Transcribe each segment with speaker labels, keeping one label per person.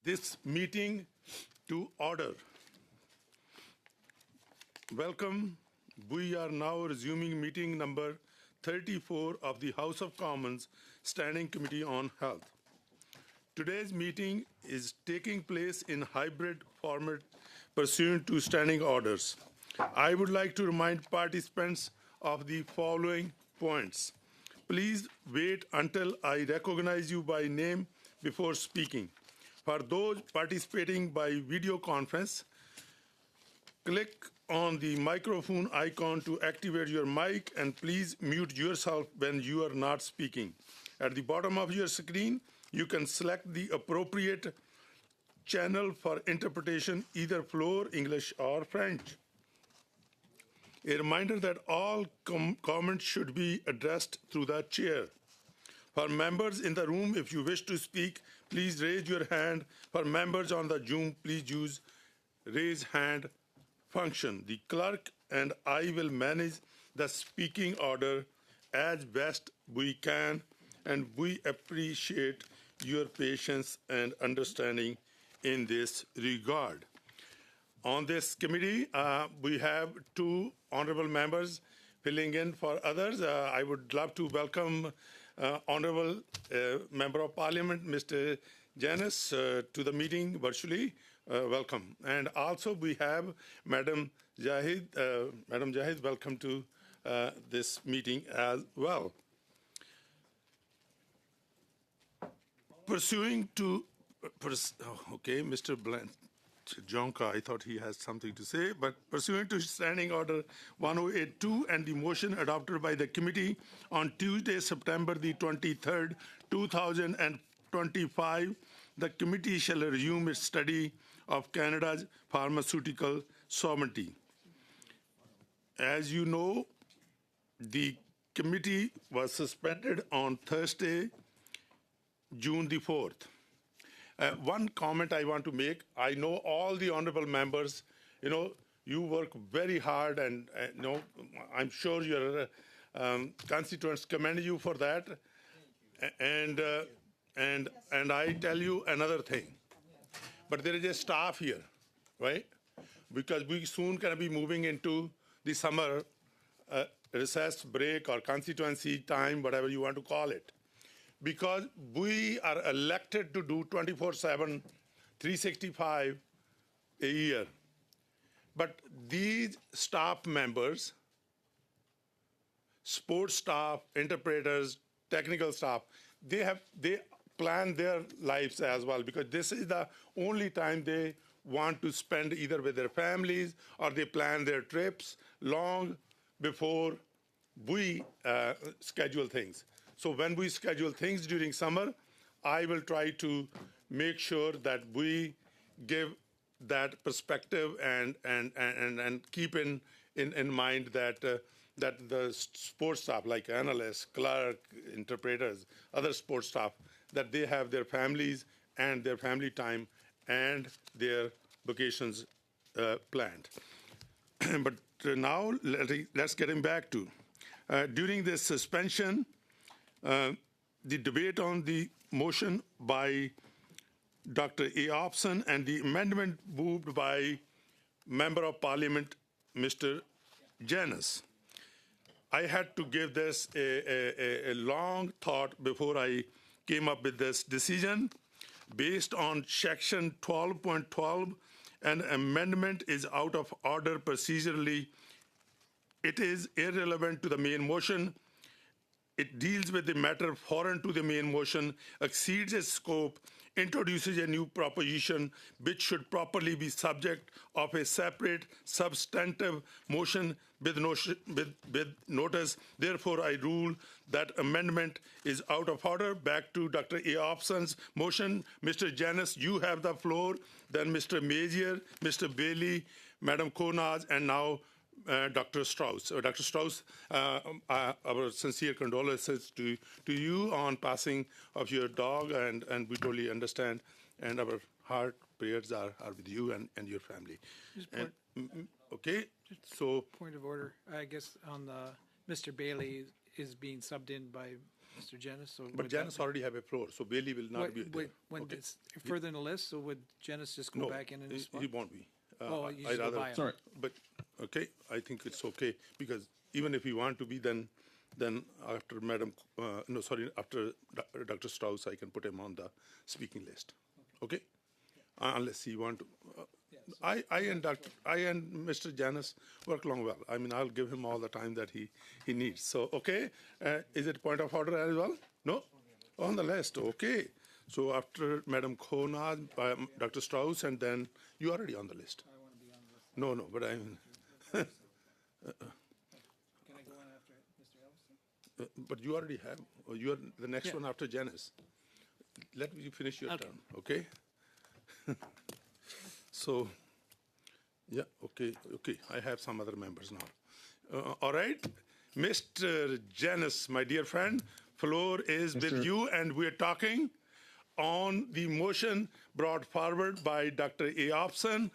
Speaker 1: This meeting to order. Welcome. We are now resuming meeting number 34 of the House of Commons Standing Committee on Health. Today's meeting is taking place in hybrid format pursuant to standing orders. I would like to remind participants of the following points. Please wait until I recognize you by name before speaking. For those participating by video conference, click on the microphone icon to activate your mic and please mute yourself when you are not speaking. At the bottom of your screen, you can select the appropriate channel for interpretation, either floor, English, or French. A reminder that all comments should be addressed through the chair. For members in the room, if you wish to speak, please raise your hand. For members on the Zoom, please use raise hand function. The clerk and I will manage the speaking order as best we can, and we appreciate your patience and understanding in this regard. On this committee, we have two honorable members filling in for others. I would love to welcome Honorable Member of Parliament, Mr. Janis, to the meeting virtually. Welcome. And also we have Madam Jahid. Madam Jahid, welcome to this meeting as well. Pursuing to, okay, Mr. Blank. Jonka, I thought he has something to say, but pursuant to Standing Order 1082 and the motion adopted by the committee on Tuesday, September the 23rd, 2025, the committee shall resume its study of Canada's pharmaceutical sovereignty. As you know, the committee was suspended on Thursday, June the 4th. One comment I want to make, I know all the honorable members, you work very hard and I'm sure your constituents commend you for that. And I tell you another thing, but there is a staff here, right? Because we soon going to be moving into the summer recess break or constituency time, whatever you want to call it. Because we are elected to do 24/7, 365 a year. But these staff members, sports staff, interpreters, technical staff, they plan their lives as well, because this is the only time they want to spend either with their families or they plan their trips long before we schedule things. So when we schedule things during summer, I will try to make sure that we give that perspective and keep in mind that that the sports staff, like analysts, clerk, interpreters, other sports staff, that they have their families and their family time and their vacations planned. But now let's get him back to during this suspension. The debate on the motion by Dr. A. Opson and the amendment moved by Member of Parliament, Mr. Janis. I had to give this a long thought before I came up with this decision. Based on Section 12.12, an amendment is out of order procedurally. It is irrelevant to the main motion. It deals with the matter foreign to the main motion, exceeds its scope, introduces a new proposition which should properly be subject of a separate substantive motion with notice. Therefore, I rule that amendment is out of order. Back to Dr. A. Opson's motion. Mr. Janis, you have the floor. Then Mr. Mazier, Mr. Bailey, Madam Konaz, and now Dr. Strauss. Dr. Strauss, our sincere condolences to you on passing of your dog, and we totally understand, and our heart prayers are with you and your family. And, okay, so
Speaker 2: Point of order, I guess on Mr. Bailey is being subbed in by Mr. Janice. So
Speaker 1: but Janice already have a floor, so Bailey will not be there.
Speaker 2: When
Speaker 1: Okay.
Speaker 2: it's further in the list, so would Janice just go back in and
Speaker 1: he won't be.
Speaker 2: you just go by him.
Speaker 3: Sorry.
Speaker 1: But okay, I think it's okay because even if you want to be, then after after Dr. Strauss, I can put him on the speaking list. Okay, unless he want to. I and Mr. Janice work along well. I mean, I'll give him all the time that he needs. So okay, is it point of order as well? No, on the list. Okay. So after Madam Khona, Dr. Strauss, and then you already on the list.
Speaker 2: I want to be on the list.
Speaker 1: No, but I mean.
Speaker 2: Can I go on after Mr. Ellison?
Speaker 1: But you already have. Or you are the next one after Janice. Let me finish your turn, okay? So, yeah, okay. I have some other members now. All right, Mr. Janice, my dear friend, floor is with you, and we're talking on the motion brought forward by Dr. Eopson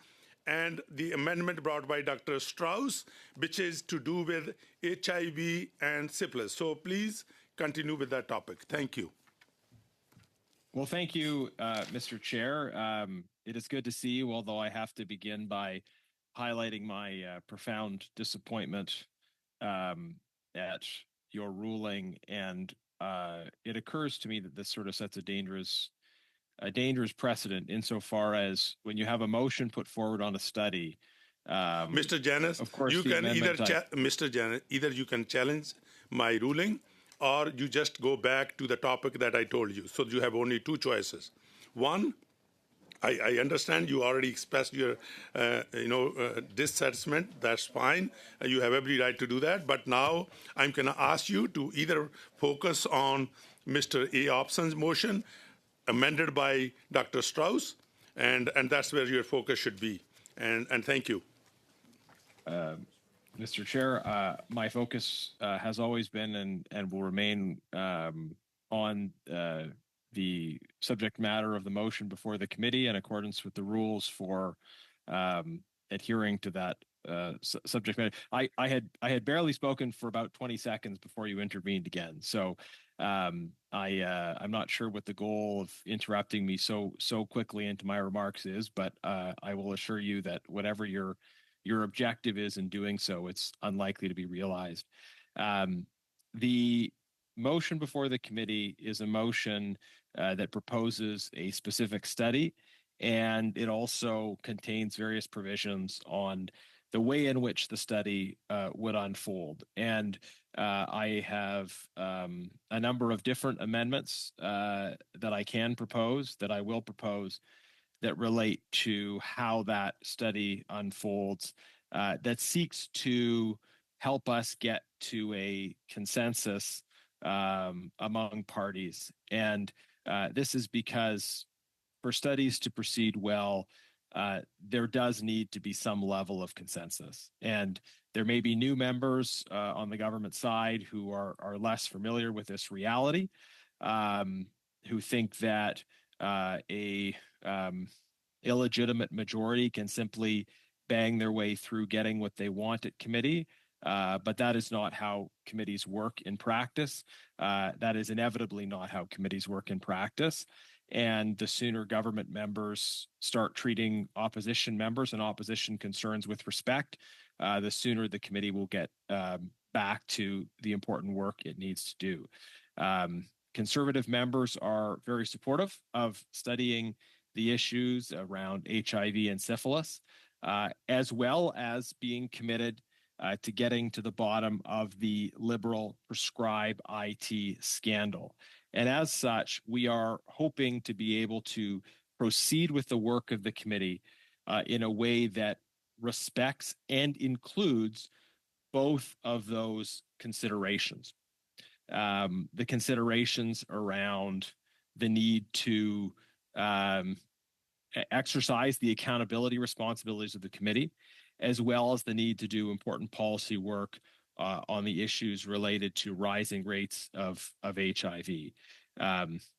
Speaker 1: and the amendment brought by Dr. Strauss, which is to do with HIV and syphilis. So please continue with that topic. Thank you.
Speaker 3: Well, thank you, Mr. Chair. It is good to see you, although I have to begin by highlighting my profound disappointment at your ruling. And it occurs to me that this sort of sets a dangerous precedent insofar as when you have a motion put forward on a study.
Speaker 1: Mr. Janice,
Speaker 3: of course,
Speaker 1: you can Mr. Janice, either you can challenge my ruling or you just go back to the topic that I told you. So you have only two choices. One, I understand you already expressed your, dissatisfaction. That's fine. You have every right to do that. But now I'm going to ask you to either focus on Mr. Eopson's motion, amended by Dr. Strauss, and that's where your focus should be. And thank you.
Speaker 3: Mr. Chair, my focus has always been and will remain on the subject matter of the motion before the committee in accordance with the rules for adhering to that subject matter. I had barely spoken for about 20 seconds before you intervened again. So I'm not sure what the goal of interrupting me so quickly into my remarks is, but I will assure you that whatever your objective is in doing so, it's unlikely to be realized. The motion before the committee is a motion that proposes a specific study, and it also contains various provisions on the way in which the study would unfold. And I have a number of different amendments that I can propose, that I will propose, that relate to how that study unfolds, that seeks to help us get to a consensus among parties. And this is because for studies to proceed well, there does need to be some level of consensus. And there may be new members on the government side who are less familiar with this reality, who think that a illegitimate majority can simply bang their way through getting what they want at committee. But that is not how committees work in practice. That is inevitably not how committees work in practice. And the sooner government members start treating opposition members and opposition concerns with respect, the sooner the committee will get back to the important work it needs to do. Conservative members are very supportive of studying the issues around HIV and syphilis, as well as being committed to getting to the bottom of the Liberal prescribe IT scandal. And as such, we are hoping to be able to proceed with the work of the committee in a way that respects and includes both of those considerations. The considerations around the need to exercise the accountability responsibilities of the committee as well as the need to do important policy work on the issues related to rising rates of HIV.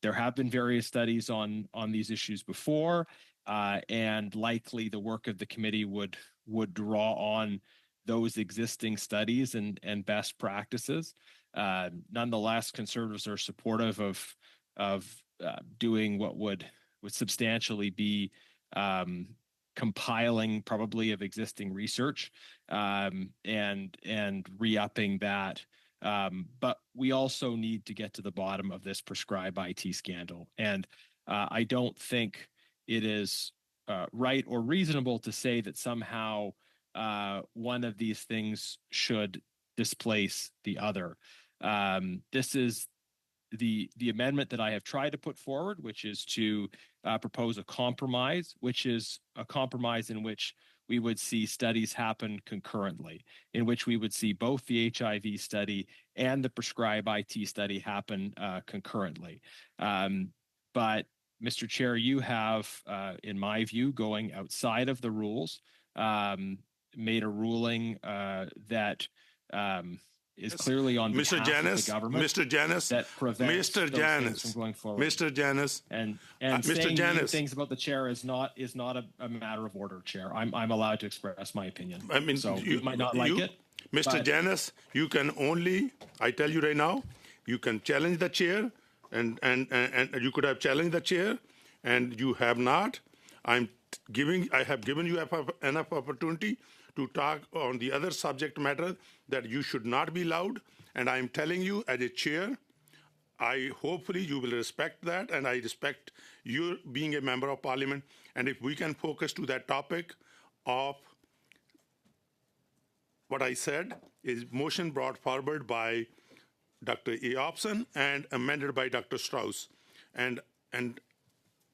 Speaker 3: There have been various studies on these issues before, and likely the work of the committee would draw on those existing studies and best practices. Nonetheless, Conservatives are supportive of doing what would substantially be compiling probably of existing research and re-upping that. But we also need to get to the bottom of this prescribed IT scandal. And I don't think it is right or reasonable to say that somehow one of these things should displace the other. This is the amendment that I have tried to put forward, which is to propose a compromise, which is a compromise in which we would see studies happen concurrently, in which we would see both the HIV study and the prescribe IT study happen concurrently. But Mr. Chair, you have, in my view, going outside of the rules, made a ruling that is clearly on
Speaker 1: Mr.
Speaker 3: behalf
Speaker 1: Janis,
Speaker 3: of the government.
Speaker 1: Mr. Janis,
Speaker 3: that prevents
Speaker 1: Mr.
Speaker 3: those
Speaker 1: Janis,
Speaker 3: things from going forward.
Speaker 1: Mr. Janis,
Speaker 3: And
Speaker 1: Mr.
Speaker 3: saying
Speaker 1: Janis,
Speaker 3: things about the chair is not a matter of order, Chair. I'm allowed to express my opinion.
Speaker 1: I mean,
Speaker 3: so you might not like it,
Speaker 1: Mr. Janis. You can only, I tell you right now, you can challenge the chair, and you could have challenged the chair, and you have not. I have given you enough opportunity to talk on the other subject matter that you should not be allowed. And I'm telling you, as a chair, hopefully you will respect that, and I respect you being a member of parliament. And if we can focus to that topic of what I said is motion brought forward by Dr. A. Opson and amended by Dr. Strauss. And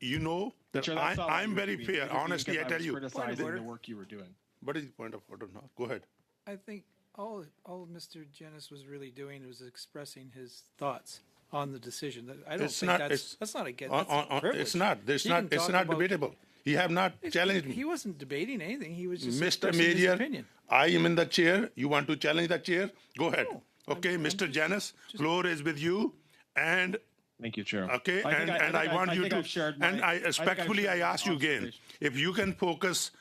Speaker 1: you know that
Speaker 3: Chair, that's not what
Speaker 1: I'm
Speaker 3: you
Speaker 1: very
Speaker 3: were
Speaker 1: fair.
Speaker 3: doing,
Speaker 1: Honestly, I
Speaker 3: because
Speaker 1: tell you.
Speaker 3: was criticizing the work you were doing.
Speaker 1: What is the point of order now? Go ahead.
Speaker 2: I think all Mr. Janis was really doing was expressing his thoughts on the decision. I don't think that's not a get.
Speaker 1: It's not. It's not debatable. He have not challenged me.
Speaker 2: He wasn't debating anything. He was just
Speaker 1: Mr.
Speaker 2: expressing his
Speaker 1: Major,
Speaker 2: opinion.
Speaker 1: I am in the chair. You want to challenge the chair? Go ahead.
Speaker 2: No,
Speaker 1: Okay,
Speaker 2: I'm
Speaker 1: Mr.
Speaker 2: just-
Speaker 1: Janis, floor is with you. And
Speaker 3: Thank you, Chair.
Speaker 1: okay, I want you to, and I respectfully I ask you again, if you can focus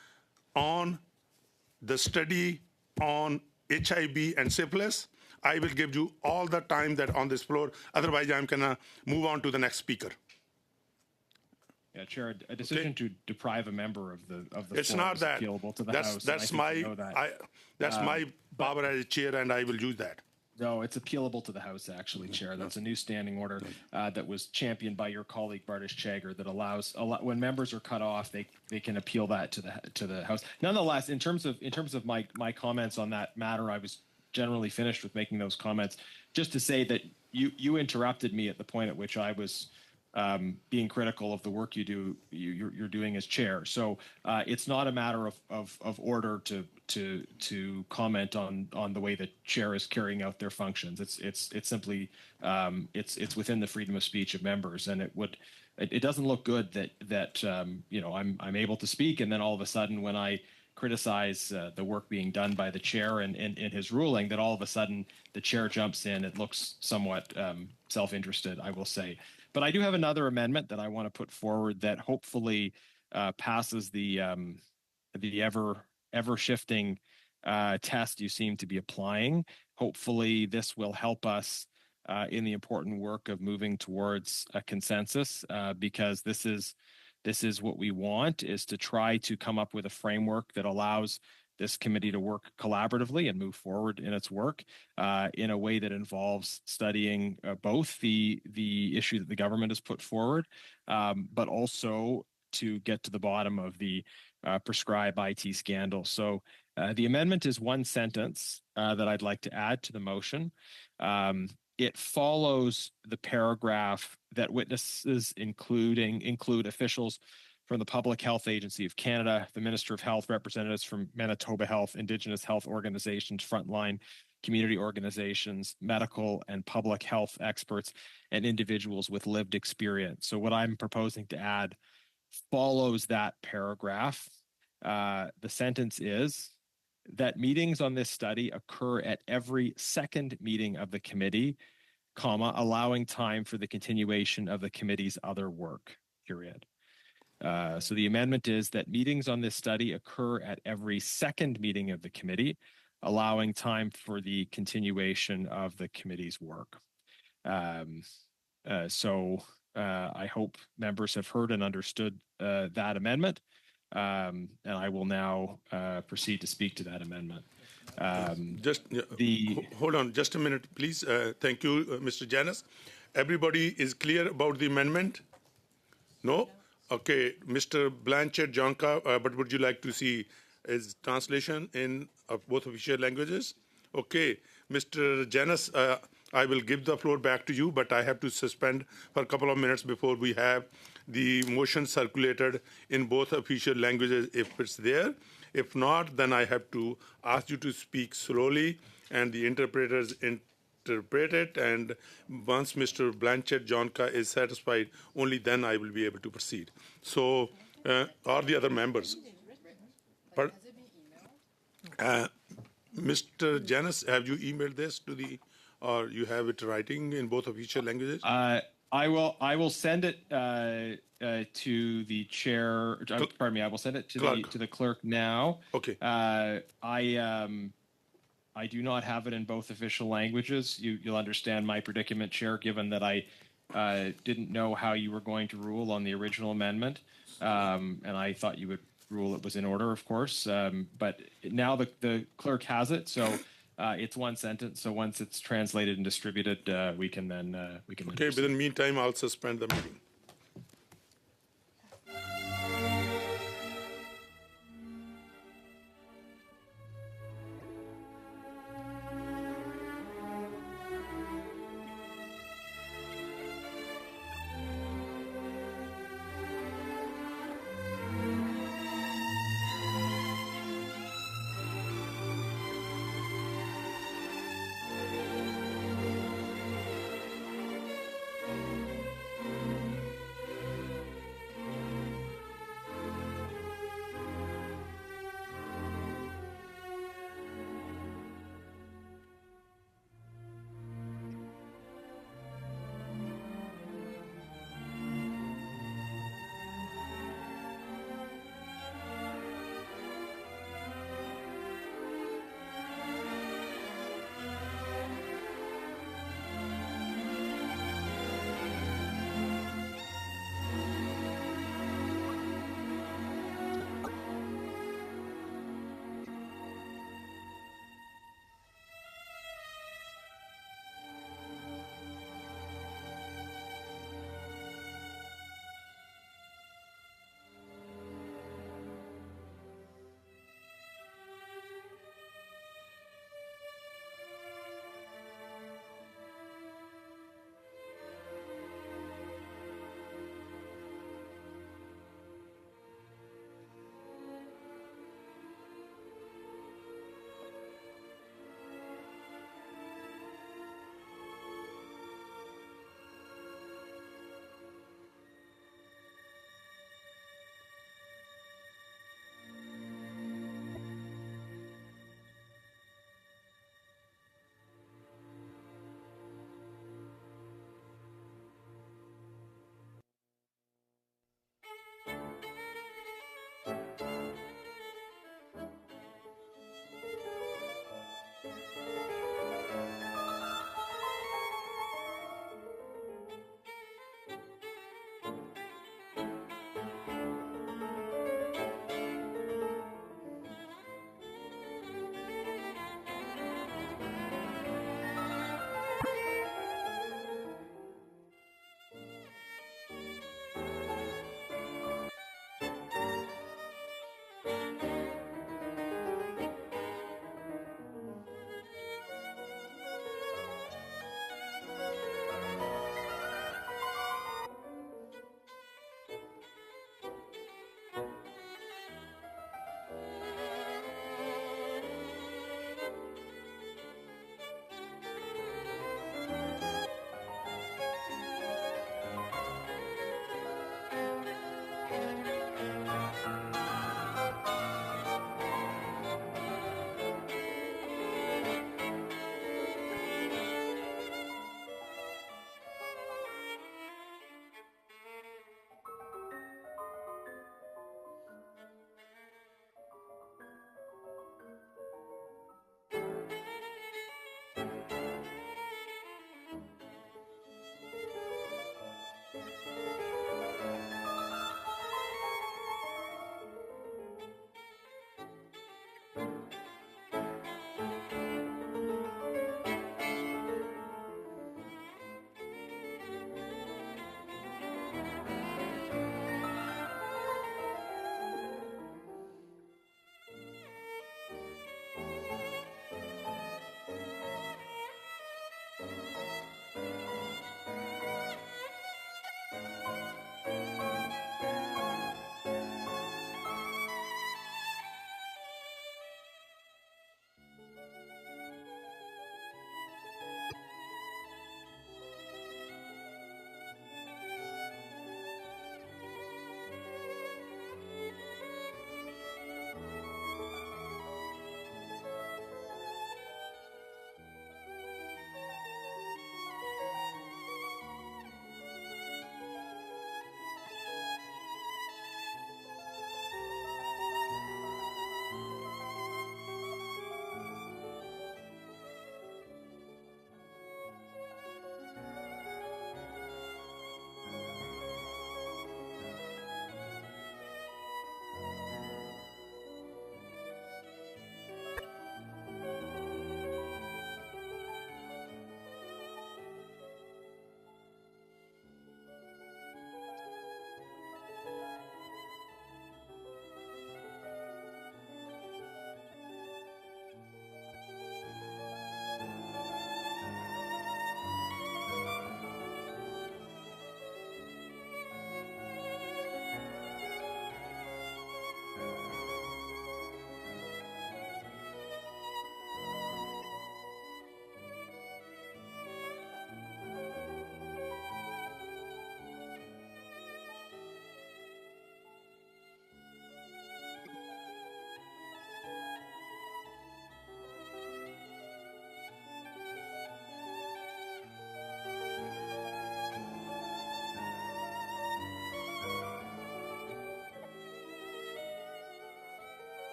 Speaker 1: on the study on HIV and syphilis, I will give you all the time that on this floor. Otherwise, I'm gonna move on to the next speaker.
Speaker 3: Yeah, Chair, a decision to deprive a member of the
Speaker 1: It's
Speaker 3: floor
Speaker 1: not
Speaker 3: is
Speaker 1: that.
Speaker 3: appealable to the
Speaker 1: That's
Speaker 3: House.
Speaker 1: that's
Speaker 3: and I
Speaker 1: my
Speaker 3: think you know that.
Speaker 1: that's my power as a chair, and I will use that.
Speaker 3: No, it's appealable to the House, actually, Chair. That's a new standing order that was championed by your colleague Bardish Chagger that allows when members are cut off, they can appeal that to the House. Nonetheless, in terms of my comments on that matter, I was generally finished with making those comments. Just to say that you interrupted me at the point at which I was being critical of the work you're doing as chair. So it's not a matter of order to comment on the way the chair is carrying out their functions. It's simply it's within the freedom of speech of members, and it doesn't look good that I'm able to speak, and then all of a sudden when I criticize the work being done by the chair and in his ruling, that all of a sudden the chair jumps in. It looks somewhat self-interested, I will say. But I do have another amendment that I want to put forward that hopefully passes the ever shifting test you seem to be applying. Hopefully, this will help us in the important work of moving towards a consensus, because this is what we want, is to try to come up with a framework that allows this committee to work collaboratively and move forward in its work in a way that involves studying both the issue that the government has put forward, but also to get to the bottom of the prescribed IT scandal. So the amendment is one sentence that I'd like to add to the motion. It follows the paragraph that witnesses include officials from the Public Health Agency of Canada, the Minister of Health, representatives from Manitoba Health, Indigenous health organizations, frontline community organizations, medical and public health experts, and individuals with lived experience. So what I'm proposing to add follows that paragraph. The sentence is, that meetings on this study occur at every second meeting of the committee, comma, allowing time for the continuation of the committee's other work, period. So the amendment is that meetings on this study occur at every second meeting of the committee, allowing time for the continuation of the committee's work. I hope members have heard and understood that amendment. And I will now proceed to speak to that amendment.
Speaker 1: Hold on just a minute, please. Thank you, Mr. Janus. Everybody is clear about the amendment? No? Okay, Mr. Blanchard Jonka, but would you like to see his translation in both official languages? Okay, Mr. Janus, I will give the floor back to you, but I have to suspend for a couple of minutes before we have the motion circulated in both official languages if it's there. If not, then I have to ask you to speak slowly and the interpreters interpret it. And once Mr. Blanchard Jonka is satisfied, only then I will be able to proceed. So, are the other members? Mr. Janus, have you emailed this to the, or you have it writing in both official languages?
Speaker 3: I will send it to the chair. Pardon me. I will send it to the clerk now.
Speaker 1: Okay.
Speaker 3: I do not have it in both official languages. You'll understand my predicament, Chair, given that I didn't know how you were going to rule on the original amendment, and I thought you would rule it was in order, of course. But now the clerk has it, so it's one sentence. So once it's translated and distributed, we can then
Speaker 1: Okay. But in the meantime, I'll suspend the meeting.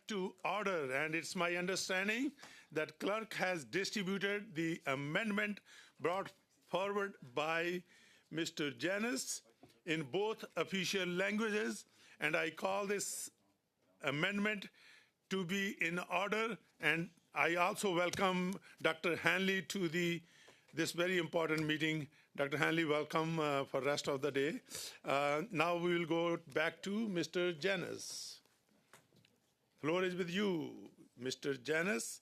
Speaker 1: to order, and it's my understanding that clerk has distributed the amendment brought forward by Mr. Janus in both official languages, and I call this amendment to be in order, and I also welcome Dr. Hanley to this very important meeting. Dr. Hanley, welcome for rest of the day. Now we will go back to Mr. Janus. Floor is with you, Mr. Janus.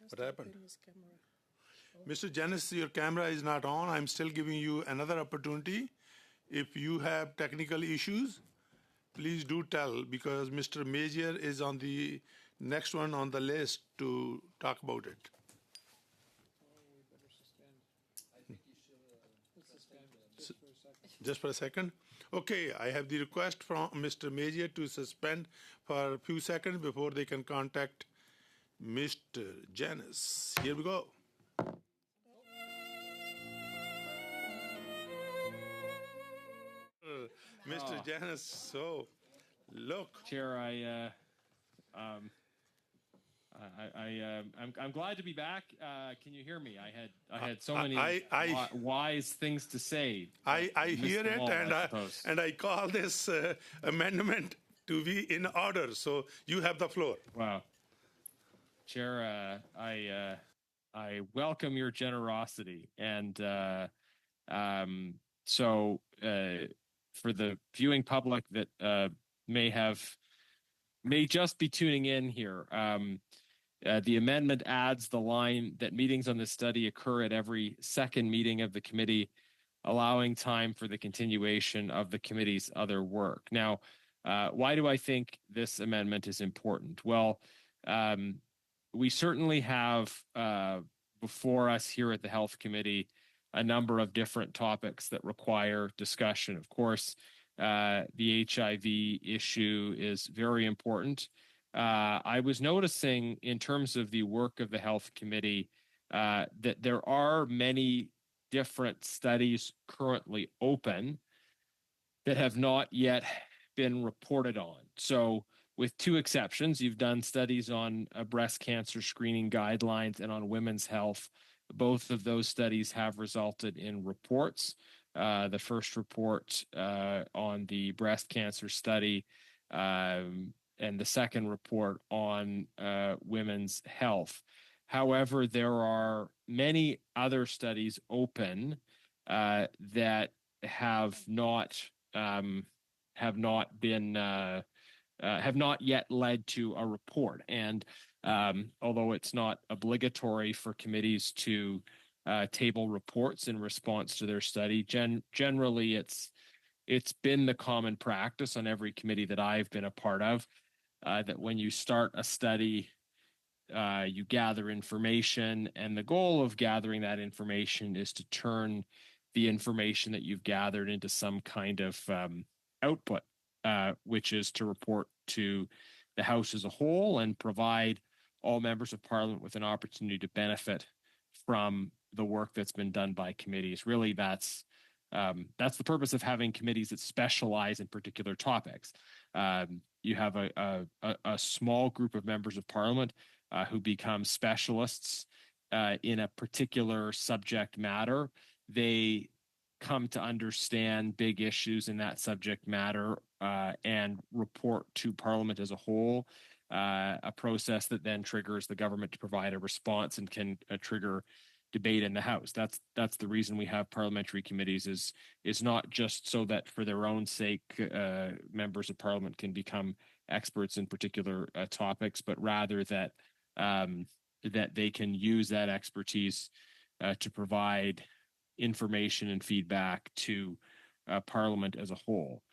Speaker 1: What happened? Mr. Janus, your camera is not on. I'm still giving you another opportunity. If you have technical issues, please do tell, because Mr. Major is on the next one on the list to talk about it. Just for a second. Okay, I have the request from Mr. Major to suspend for a few seconds before they can contact Mr. Janus. Here we go. Mr. Janus, so look.
Speaker 3: Chair, I'm glad to be back. Can you hear me? I had so many wise things to say.
Speaker 1: I hear it, and I call this amendment to be in order. So you have the floor.
Speaker 3: Wow, Chair, I welcome your generosity, and so for the viewing public that may just be tuning in here. The amendment adds the line that meetings on this study occur at every second meeting of the committee, allowing time for the continuation of the committee's other work. Now, why do I think this amendment is important? Well, we certainly have before us here at the Health Committee a number of different topics that require discussion. Of course, the HIV issue is very important. I was noticing in terms of the work of the Health Committee that there are many different studies currently open that have not yet been reported on. So with two exceptions, you've done studies on breast cancer screening guidelines and on women's health. Both of those studies have resulted in reports. The first report on the breast cancer study and the second report on women's health. However, there are many other studies open that have not yet led to a report. And although it's not obligatory for committees to table reports in response to their study, generally it's been the common practice on every committee that I've been a part of that when you start a study, you gather information, and the goal of gathering that information is to turn the information that you've gathered into some kind of output, which is to report to the House as a whole and provide all members of Parliament with an opportunity to benefit from the work that's been done by committees. Really, that's the purpose of having committees that specialize in particular topics. You have a small group of members of Parliament who become specialists in a particular subject matter. They come to understand big issues in that subject matter and report to Parliament as a whole, a process that then triggers the government to provide a response and can trigger debate in the House. That's the reason we have parliamentary committees is not just so that for their own sake members of Parliament can become experts in particular topics, but rather that they can use that expertise to provide information and feedback to Parliament as a whole.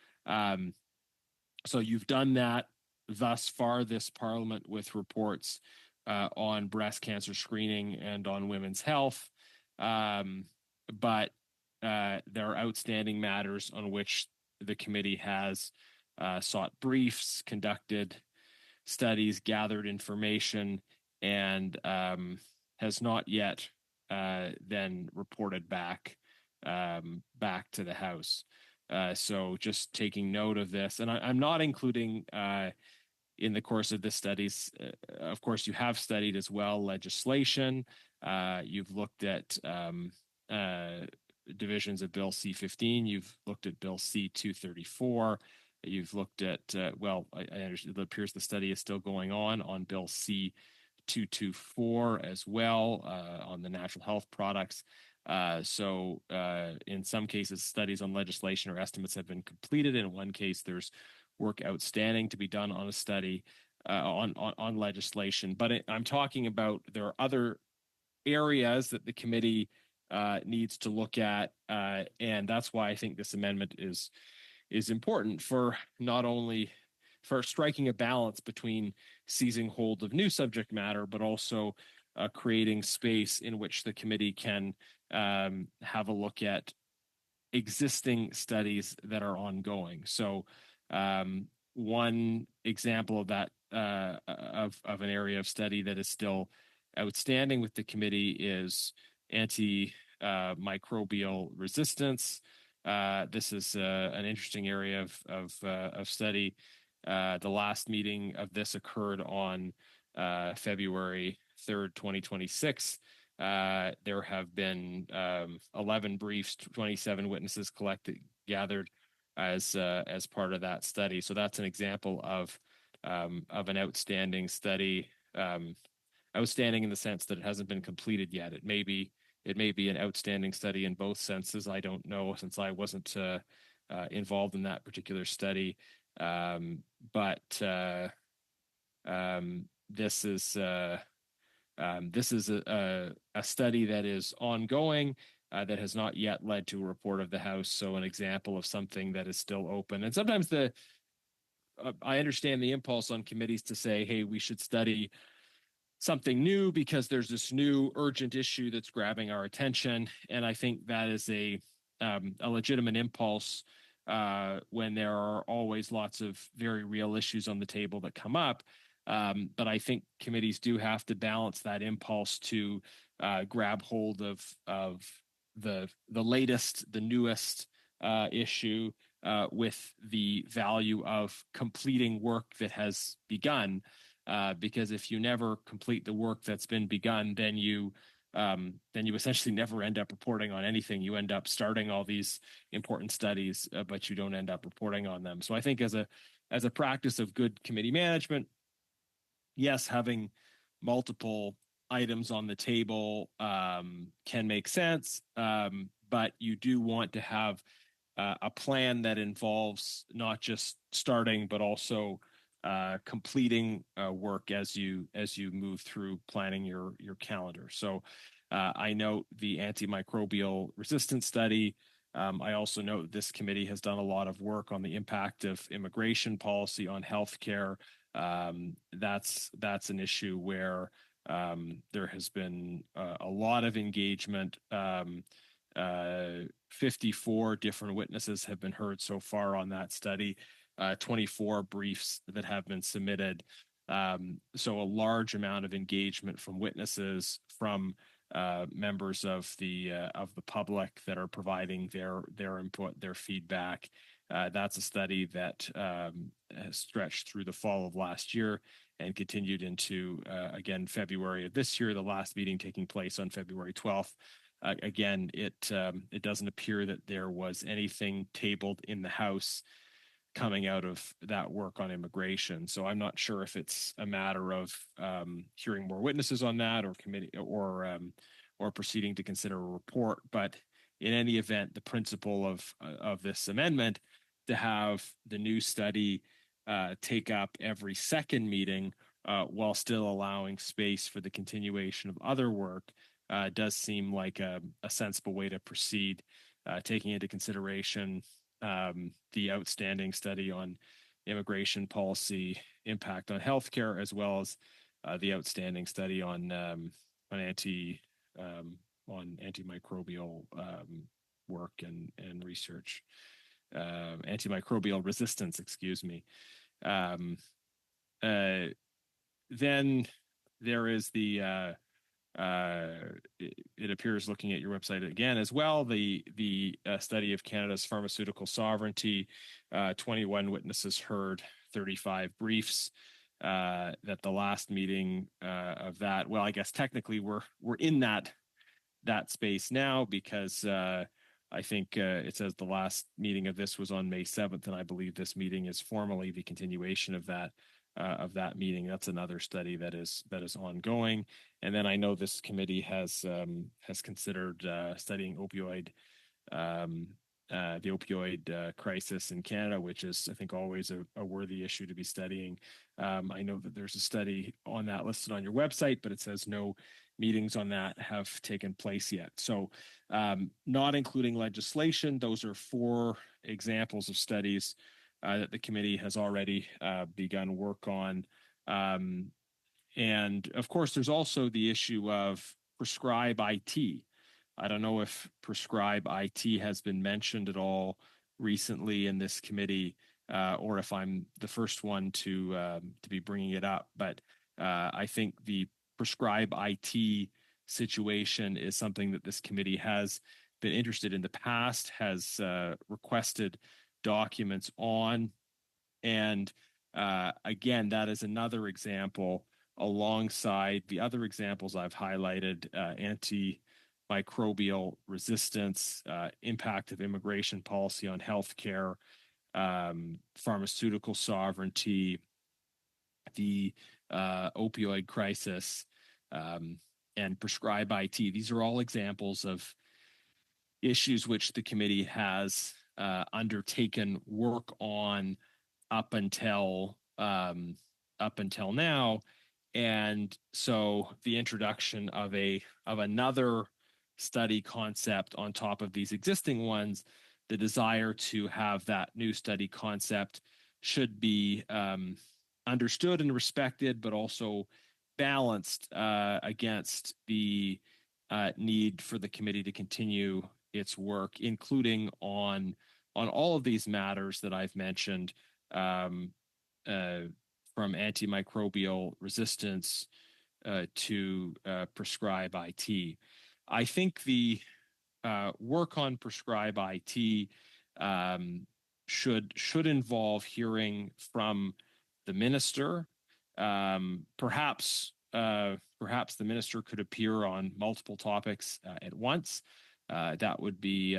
Speaker 3: So you've done that thus far this Parliament with reports on breast cancer screening and on women's health, but there are outstanding matters on which the committee has sought briefs, conducted studies, gathered information, and has not yet then reported back back to the House. So just taking note of this, and I'm not including in the course of the studies. Of course, you have studied as well legislation. You've looked at divisions of Bill C-15. You've looked at Bill C-234. You've looked at, I understand it appears the study is still going on Bill C-224 as well, on the natural health products. So in some cases, studies on legislation or estimates have been completed. In one case, there's work outstanding to be done on a study on legislation. But I'm talking about there are other areas that the committee needs to look at, and that's why I think this amendment is important for not only for striking a balance between seizing hold of new subject matter, but also creating space in which the committee can have a look at existing studies that are ongoing. So one example of that of an area of study that is still outstanding with the committee is antimicrobial resistance. This is an interesting area of study. The last meeting of this occurred on February 3rd, 2026. There have been 11 briefs, 27 witnesses gathered as part of that study. So that's an example of an outstanding study. Outstanding in the sense that it hasn't been completed yet. It may be an outstanding study in both senses. I don't know, since I wasn't involved in that particular study. But this is a study that is ongoing, that has not yet led to a report of the House. So an example of something that is still open. And sometimes I understand the impulse on committees to say, hey, we should study something new because there's this new urgent issue that's grabbing our attention. And I think that is a legitimate impulse when there are always lots of very real issues on the table that come up. But I think committees do have to balance that impulse to grab hold of the latest, the newest issue with the value of completing work that has begun. Because if you never complete the work that's been begun, then you essentially never end up reporting on anything. You end up starting all these important studies, but you don't end up reporting on them. So I think as a practice of good committee management, yes, having multiple items on the table can make sense, but you do want to have a plan that involves not just starting, but also completing work as you move through planning your calendar. So I note the antimicrobial resistance study. I also note this committee has done a lot of work on the impact of immigration policy on healthcare. That's an issue where there has been a lot of engagement. 54 different witnesses have been heard so far on that study. 24 briefs that have been submitted. So a large amount of engagement from witnesses, from members of the public that are providing their input, their feedback. That's a study that has stretched through the fall of last year and continued into again February of this year. The last meeting taking place on February 12th. Again, it doesn't appear that there was anything tabled in the House coming out of that work on immigration. So I'm not sure if it's a matter of hearing more witnesses on that, or committee, or proceeding to consider a report. But in any event, the principle of this amendment to have the new study take up every second meeting while still allowing space for the continuation of other work does seem like a sensible way to proceed, taking into consideration the outstanding study on immigration policy impact on healthcare, as well as the outstanding study on antimicrobial work and research, antimicrobial resistance. Excuse me. Then there is the it appears, looking at your website again as well, the study of Canada's pharmaceutical sovereignty, 21 witnesses heard, 35 briefs. That the last meeting of that, well, I guess technically we're in that space now, because I think it says the last meeting of this was on May 7th, and I believe this meeting is formally the continuation of that meeting. That's another study that is ongoing. And then I know this committee has considered studying the opioid crisis in Canada, which is, I think, always a worthy issue to be studying. I know that there's a study on that listed on your website, but it says no meetings on that have taken place yet. So not including legislation, those are 4 examples of studies that the committee has already begun work on. And of course, there's also the issue of Prescribe IT. I don't know if Prescribe IT has been mentioned at all recently in this committee, or if I'm the first one to be bringing it up. But I think the Prescribe IT situation is something that this committee has been interested in the past, has requested documents on. And again, that is another example alongside the other examples I've highlighted: antimicrobial resistance, impact of immigration policy on healthcare, pharmaceutical sovereignty, the opioid crisis, and Prescribe IT. These are all examples of issues which the committee has undertaken work on up until now. And so the introduction of another study concept on top of these existing ones, the desire to have that new study concept should be understood and respected, but also balanced against the need for the committee to continue its work, including on all of these matters that I've mentioned, from antimicrobial resistance to Prescribe IT. I think the work on Prescribe IT should involve hearing from the minister. Perhaps the minister could appear on multiple topics at once. That would be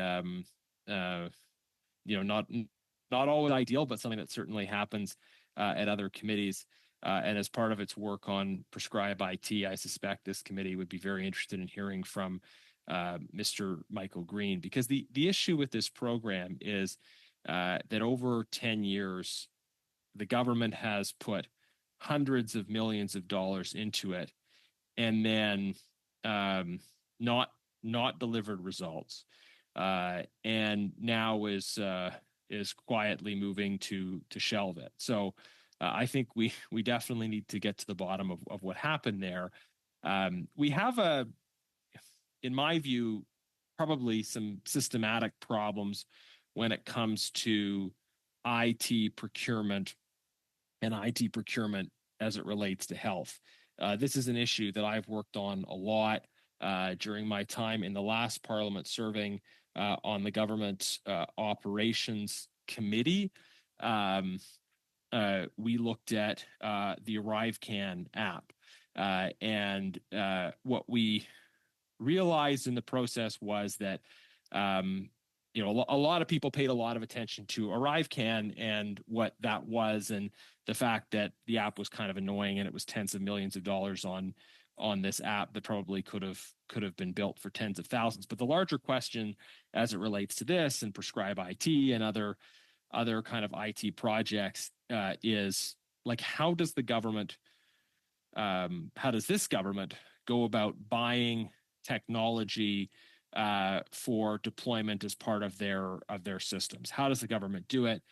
Speaker 3: not always ideal, but something that certainly happens at other committees. And as part of its work on Prescribe IT, I suspect this committee would be very interested in hearing from Mr. Michael Green, because the issue with this program is that over 10 years, the government has put hundreds of millions of dollars into it, and then not delivered results, and now is quietly moving to shelve it. So I think we definitely need to get to the bottom of what happened there. We have in my view, probably some systematic problems when it comes to IT procurement and IT procurement as it relates to health. This is an issue that I've worked on a lot during my time in the last Parliament, serving on the Government Operations Committee. We looked at the ArriveCan app, and what we realized in the process was that a lot of people paid a lot of attention to ArriveCan and what that was, and the fact that the app was kind of annoying, and it was tens of millions of dollars on this app that probably could have been built for tens of thousands. But the larger question, as it relates to this and Prescribe IT and other kind of IT projects, is like, how does this government go about buying technology for deployment as part of their systems? How does the government do it?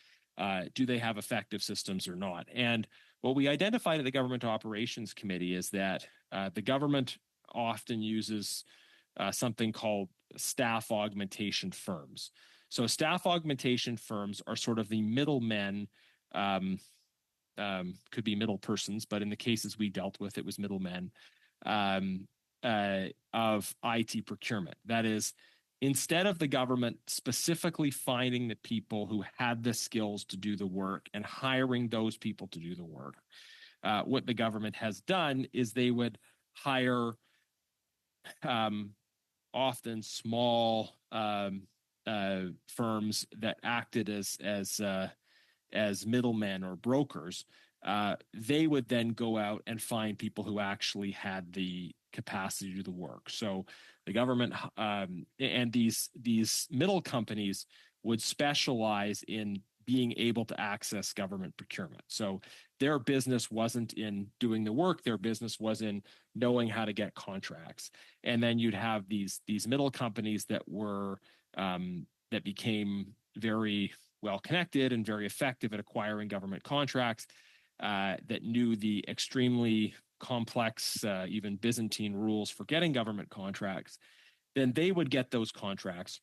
Speaker 3: Do they have effective systems or not? And what we identified at the Government Operations Committee is that the government often uses something called staff augmentation firms. So staff augmentation firms are sort of the middlemen, could be middle persons, but in the cases we dealt with, it was middlemen, of IT procurement. That is, instead of the government specifically finding the people who had the skills to do the work and hiring those people to do the work, what the government has done is they would hire often small firms that acted as middlemen or brokers. They would then go out and find people who actually had the capacity to do the work. So the government and these middle companies would specialize in being able to access government procurement. So their business wasn't in doing the work; their business was in knowing how to get contracts. And then you'd have these middle companies that were that became very well connected and very effective at acquiring government contracts, that knew the extremely complex, even Byzantine rules for getting government contracts. Then they would get those contracts.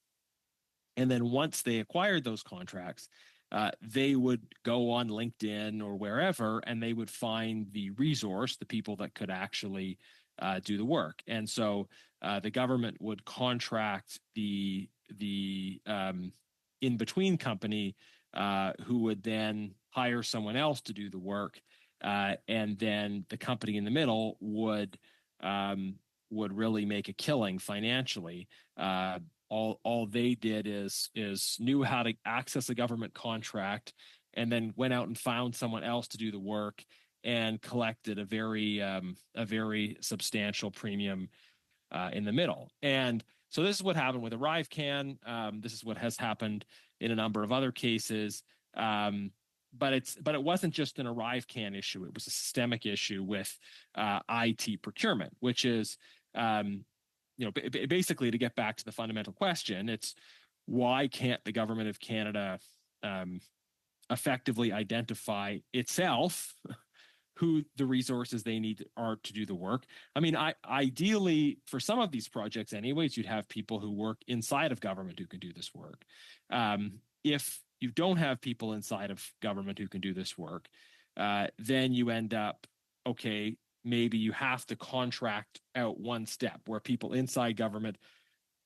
Speaker 3: And then once they acquired those contracts, they would go on LinkedIn or wherever, and they would find the resource, the people that could actually do the work. And so the government would contract the in-between company who would then hire someone else to do the work, and then the company in the middle would really make a killing financially. All they did is knew how to access a government contract, and then went out and found someone else to do the work and collected a very substantial premium in the middle. And so this is what happened with ArriveCan. This is what has happened in a number of other cases. But it wasn't just an ArriveCan issue. It was a systemic issue with IT procurement, which is basically, to get back to the fundamental question, it's why can't the government of Canada effectively identify itself who the resources they need are to do the work? I mean, ideally, for some of these projects anyways, you'd have people who work inside of government who can do this work. If you don't have people inside of government who can do this work, then you end up, okay, maybe you have to contract out one step where people inside government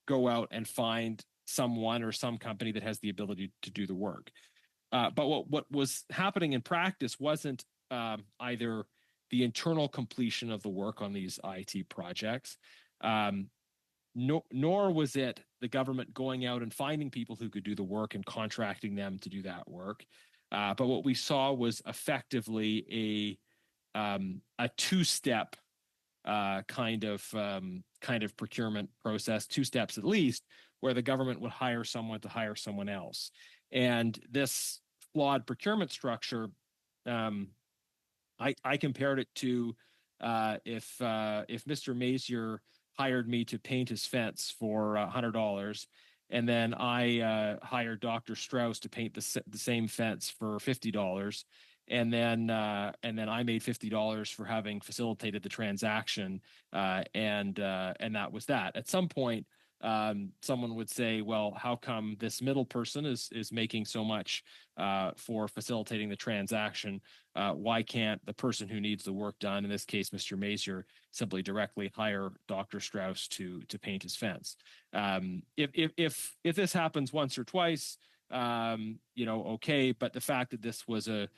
Speaker 3: go out and find someone or some company that has the ability to do the work. But what was happening in practice wasn't either the internal completion of the work on these IT projects, nor was it the government going out and finding people who could do the work and contracting them to do that work. But what we saw was effectively a two-step kind of procurement process, two steps at least, where the government would hire someone to hire someone else. And this flawed procurement structure, I compared it to if Mr. Mazier hired me to paint his fence for $100, and then I hired Dr. Strauss to paint the same fence for $50, and then I made $50 for having facilitated the transaction, and that was that. At some point, someone would say, well, how come this middle person is making so much for facilitating the transaction? Why can't the person who needs the work done, in this case, Mr. Mazier, simply directly hire Dr. Strauss to paint his fence? If this happens once or twice, okay. But the fact that this was a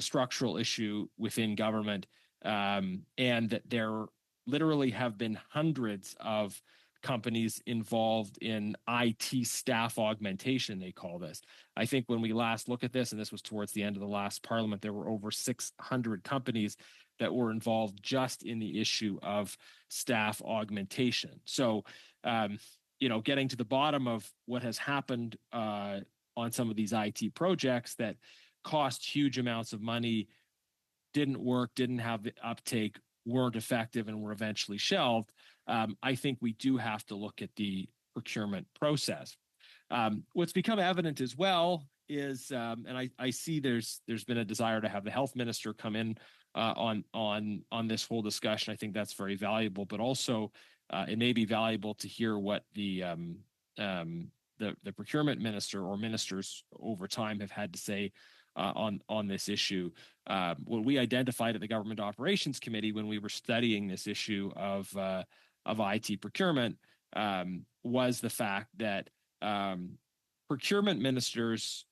Speaker 3: structural issue within government, and that there literally have been hundreds of companies involved in IT staff augmentation, they call this. I think when we last look at this, and this was towards the end of the last parliament, there were over 600 companies that were involved just in the issue of staff augmentation. So, getting to the bottom of what has happened on some of these IT projects that cost huge amounts of money, didn't work, didn't have the uptake, weren't effective, and were eventually shelved. I think we do have to look at the procurement process. What's become evident as well is, and I see there's been a desire to have the health minister come in on this whole discussion. I think that's very valuable, but also it may be valuable to hear what the procurement minister or ministers over time have had to say on this issue. What we identified at the Government Operations Committee when we were studying this issue of of IT procurement was the fact that procurement ministers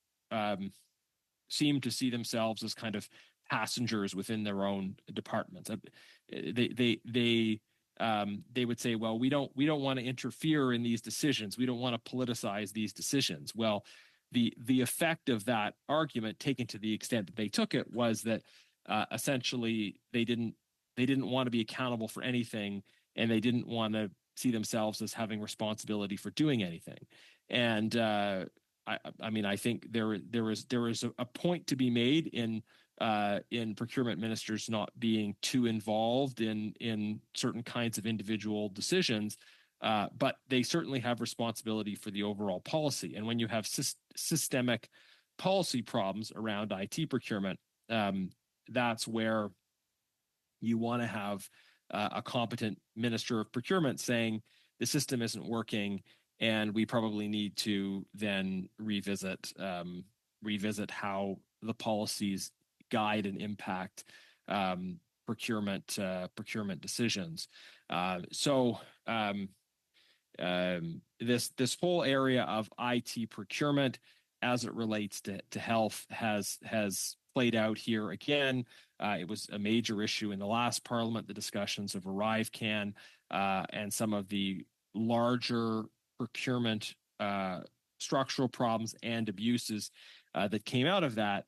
Speaker 3: seem to see themselves as kind of passengers within their own departments. They would say, well, we don't want to interfere in these decisions. We don't want to politicize these decisions. Well, the effect of that argument, taken to the extent that they took it, was that essentially they didn't want to be accountable for anything, and they didn't want to see themselves as having responsibility for doing anything. And I mean, I think there is a point to be made in procurement ministers not being too involved in certain kinds of individual decisions, but they certainly have responsibility for the overall policy. And when you have systemic policy problems around IT procurement, that's where you want to have a competent minister of procurement saying the system isn't working, and we probably need to then revisit how the policies guide and impact procurement decisions. This whole area of IT procurement, as it relates to health, has played out here again. It was a major issue in the last Parliament, the discussions of ArriveCAN and some of the larger procurement structural problems and abuses that came out of that.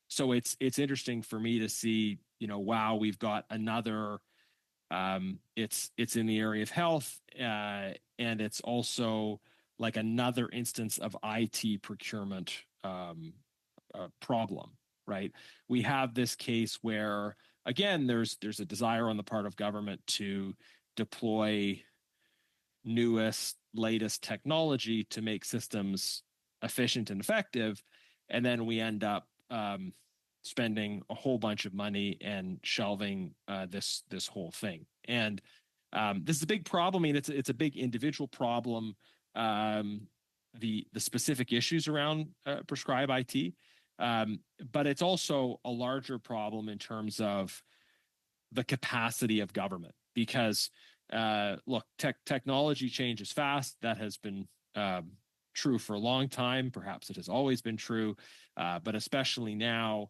Speaker 3: So it's interesting for me to see, wow, we've got another. It's in the area of health, and it's also like another instance of IT procurement problem, right? We have this case where, again, there's a desire on the part of government to deploy newest, latest technology to make systems efficient and effective, and then we end up spending a whole bunch of money and shelving this whole thing. And this is a big problem. I mean, it's a big individual problem. The specific issues around prescribe IT, but it's also a larger problem in terms of the capacity of government, because look, technology changes fast. That has been true for a long time. Perhaps it has always been true, but especially now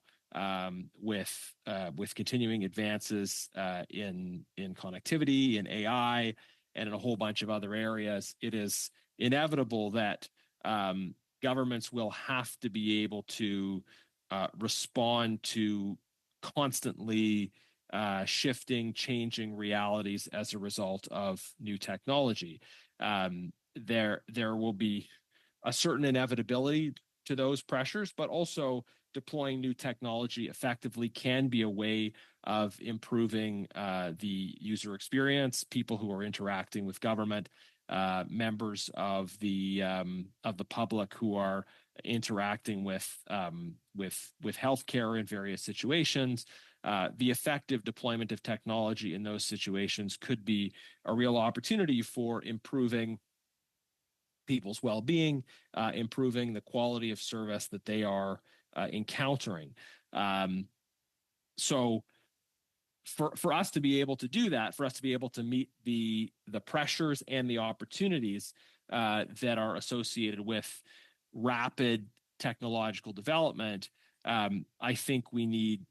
Speaker 3: with continuing advances in connectivity, in AI, and in a whole bunch of other areas, it is inevitable that governments will have to be able to respond to constantly shifting, changing realities as a result of new technology. There will be a certain inevitability to those pressures, but also deploying new technology effectively can be a way of improving the user experience, people who are interacting with government, members of the public who are interacting with healthcare in various situations. The effective deployment of technology in those situations could be a real opportunity for improving people's well-being, improving the quality of service that they are encountering. So for us to be able to do that, for us to be able to meet the pressures and the opportunities that are associated with rapid technological development, I think we need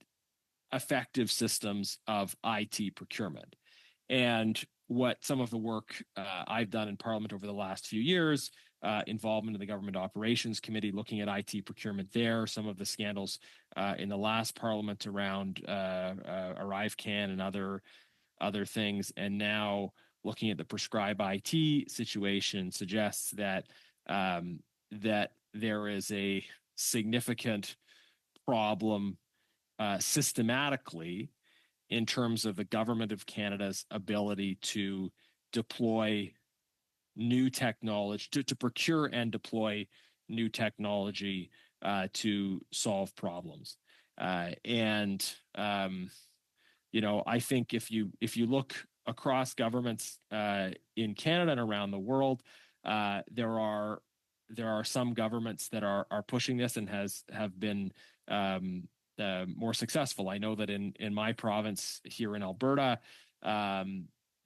Speaker 3: effective systems of IT procurement. And what some of the work I've done in Parliament over the last few years, involvement in the Government Operations Committee, looking at IT procurement there, some of the scandals in the last Parliament around ArriveCAN and other things, and now looking at the prescribe IT situation, suggests that that there is a significant problem systematically in terms of the Government of Canada's ability to deploy new technology, to procure and deploy new technology to solve problems. I think if you look across governments in Canada and around the world, there are some governments that are pushing this and have been more successful. I know that in my province here in Alberta,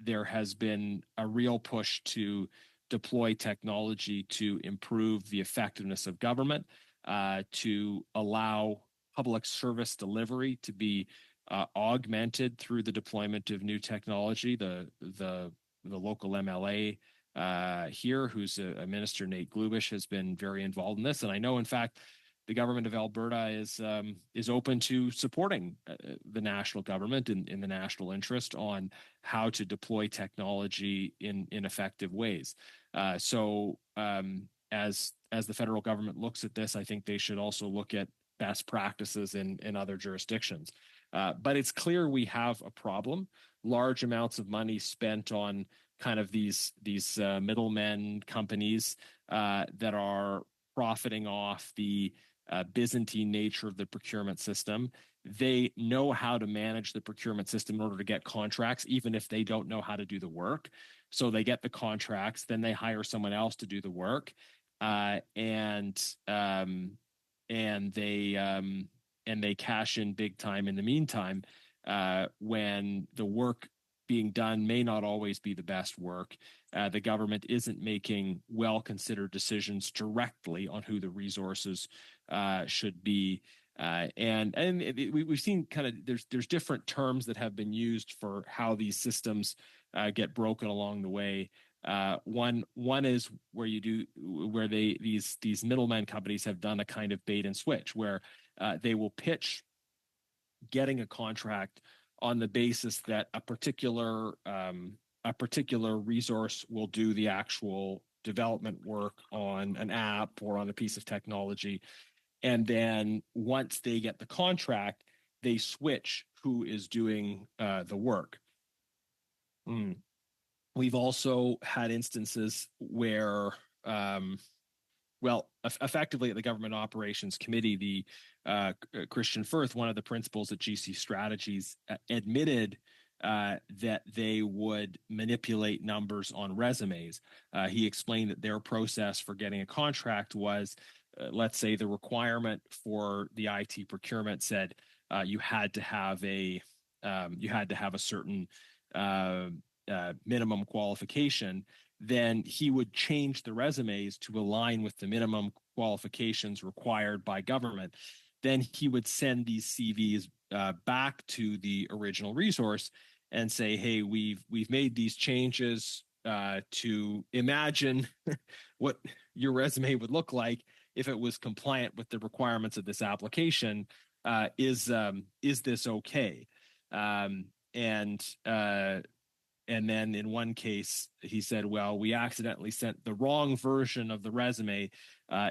Speaker 3: there has been a real push to deploy technology to improve the effectiveness of government, to allow public service delivery to be augmented through the deployment of new technology. The local MLA here, who's a minister, Nate Glubish, has been very involved in this, and I know, in fact, the government of Alberta is open to supporting the national government in the national interest on how to deploy technology in effective ways. So as the federal government looks at this, I think they should also look at best practices in other jurisdictions. But it's clear we have a problem. Large amounts of money spent on kind of these middlemen companies that are profiting off the Byzantine nature of the procurement system. They know how to manage the procurement system in order to get contracts, even if they don't know how to do the work. So they get the contracts, then they hire someone else to do the work, and they cash in big time in the meantime, when the work being done may not always be the best work. The government isn't making well-considered decisions directly on who the resources should be. We've seen kind of there's different terms that have been used for how these systems get broken along the way. One is where these middleman companies have done a kind of bait and switch, where they will pitch getting a contract on the basis that a particular resource will do the actual development work on an app or on a piece of technology. And then once they get the contract, they switch who is doing the work. We've also had instances where, effectively at the Government Operations Committee, the Christian Firth, one of the principals at GC Strategies, admitted that they would manipulate numbers on resumes. He explained that their process for getting a contract was, let's say the requirement for the IT procurement said you had to have a certain minimum qualification. Then he would change the resumes to align with the minimum qualifications required by government. Then he would send these CVs back to the original resource and say, "Hey, we've made these changes to imagine what your resume would look like if it was compliant with the requirements of this application. Is this okay?" And then in one case, he said, "Well, we accidentally sent the wrong version of the resume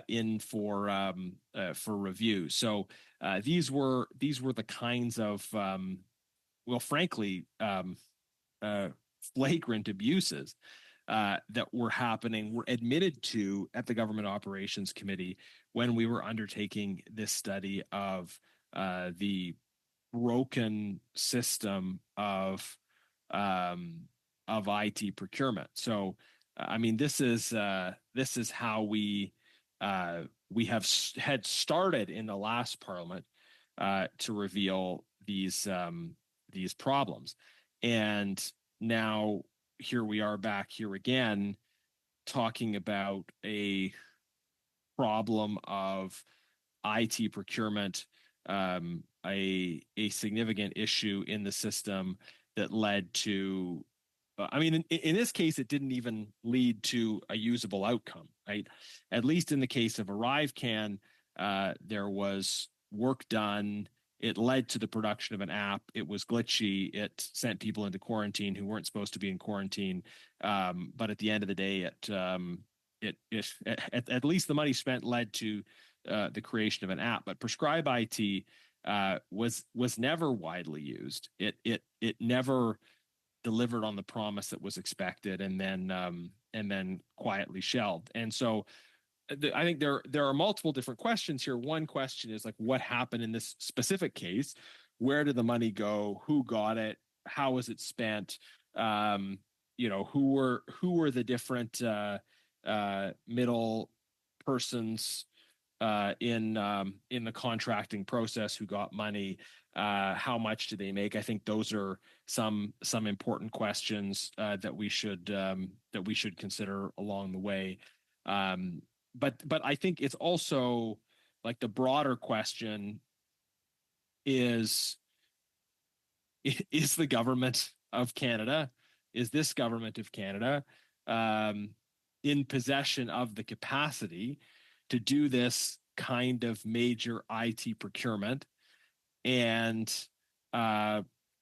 Speaker 3: in for review." So these were the kinds of, frankly, flagrant abuses that were happening, were admitted to at the Government Operations Committee when we were undertaking this study of the broken system of IT procurement. So, I mean, this is how we had started in the last Parliament to reveal these problems, and now here we are back here again talking about a problem of IT procurement, a significant issue in the system that led to, in this case, it didn't even lead to a usable outcome, right? At least in the case of ArriveCan, there was work done. It led to the production of an app. It was glitchy. It sent people into quarantine who weren't supposed to be in quarantine. But at the end of the day, at least the money spent led to the creation of an app. But Prescribe IT was never widely used. It never delivered on the promise that was expected, and then quietly shelved. And so I think there are multiple different questions here. One question is, like, what happened in this specific case? Where did the money go? Who got it? How was it spent? Who were the different middle persons in the contracting process, who got money, how much do they make? I think those are some important questions that we should consider along the way. But I think it's also like the broader question is the government of Canada, is this government of Canada in possession of the capacity to do this kind of major IT procurement and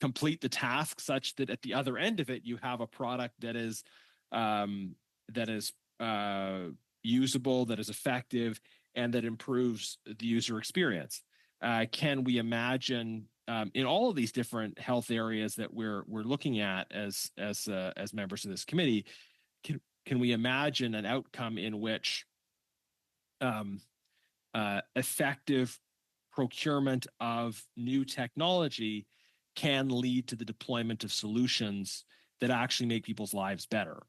Speaker 3: complete the task such that at the other end of it you have a product that is usable, that is effective, and that improves the user experience. Can we imagine in all of these different health areas that we're looking at as members of this committee, can we imagine an outcome in which effective procurement of new technology can lead to the deployment of solutions that actually make people's lives better?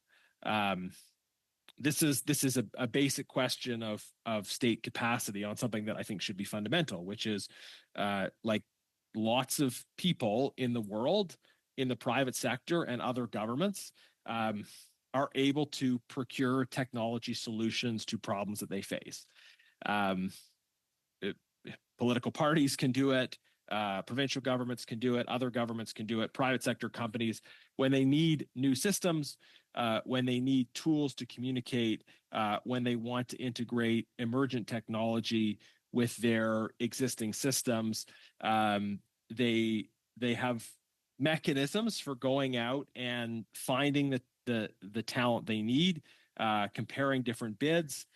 Speaker 3: This is a basic question of state capacity on something that I think should be fundamental, which is like lots of people in the world, in the private sector and other governments, are able to procure technology solutions to problems that they face. Political parties can do it. Provincial governments can do it. Other governments can do it. Private sector companies, when they need new systems, when they need tools to communicate, when they want to integrate emergent technology with their existing systems, they have mechanisms for going out and finding the talent they need, comparing different bids,